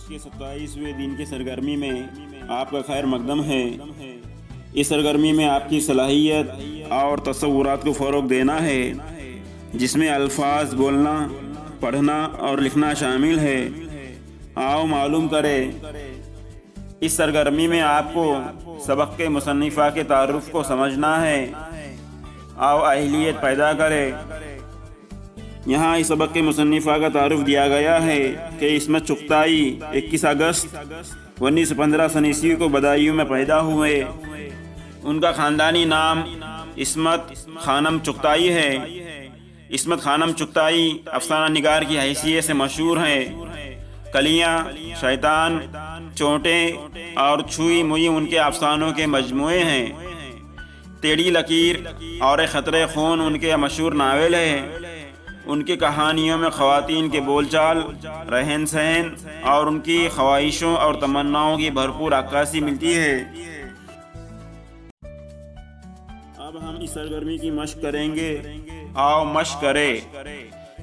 کے 27ویں دن کی سرگرمی میں آپ کا خیر مقدم ہے۔ اس سرگرمی میں آپ کی صلاحیت اور تصورات کو فروغ دینا ہے، جس میں الفاظ بولنا، پڑھنا اور لکھنا شامل ہے۔ آؤ معلوم کرے، اس سرگرمی میں آپ کو سبق کے مصنفہ کے تعارف کو سمجھنا ہے۔ آؤ اہلیت پیدا کرے۔ یہاں اس سبق کے مصنفہ کا تعارف دیا گیا ہے کہ عصمت چغتائی 21 اگست 1915 سن عیسوی کو بدایوں میں پیدا ہوئے۔ ان کا خاندانی نام عصمت خانم چغتائی ہے۔ عصمت خانم چغتائی افسانہ نگار کی حیثیت سے مشہور ہیں۔ کلیاں، شیطان، چونٹیں اور چھوئی موئی ان کے افسانوں کے مجموعے ہیں۔ ٹیڑھی لکیر اور خطرے خون ان کے مشہور ناول ہے۔ ان کی کہانیوں میں خواتین کے بول چال، رہن سہن اور ان کی خواہشوں اور تمناؤں کی بھرپور عکاسی ملتی ہے۔ اب ہم اس سرگرمی کی مشق کریں گے۔ آؤ مشق کرے۔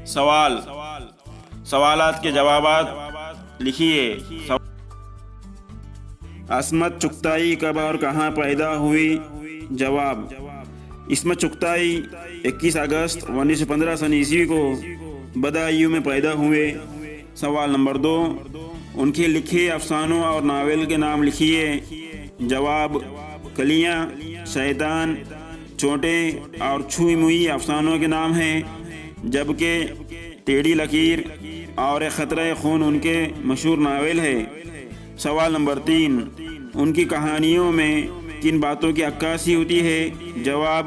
سوال، سوالات کے جوابات لکھیے۔ عصمت چغتائی کب اور کہاں پیدا ہوئی؟ جواب: عصمت چغتائی 21 اگست 1915 سن عیسوی کو بدایوں میں پیدا ہوئے۔ سوال نمبر 2، ان کے لکھے افسانوں اور ناول کے نام لکھیے۔ جواب: کلیاں، شیطان، چونٹیں اور چھوئی موئی افسانوں کے نام ہیں، جبکہ ٹیڑھی لکیر اور خطرہ خون ان کے مشہور ناول ہے۔ سوال نمبر 3، ان کی کہانیوں میں کن باتوں کی عکاسی ہوتی ہے؟ جواب: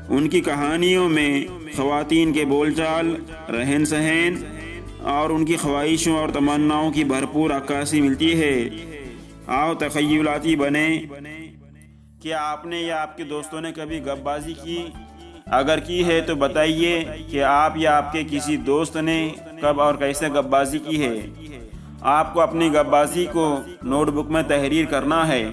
ان کی کہانیوں میں خواتین کے بول چال، رہن سہن اور ان کی خواہشوں اور تمناؤں کی بھرپور عکاسی ملتی ہے۔ آؤ تخیلاتی بنیں۔ کیا آپ نے یا آپ کے دوستوں نے کبھی گپ بازی کی؟ اگر کی ہے تو بتائیے کہ آپ یا آپ کے کسی دوست نے کب اور کیسے گپ بازی کی ہے۔ آپ کو اپنی گپ بازی کو نوٹ بک میں تحریر کرنا ہے۔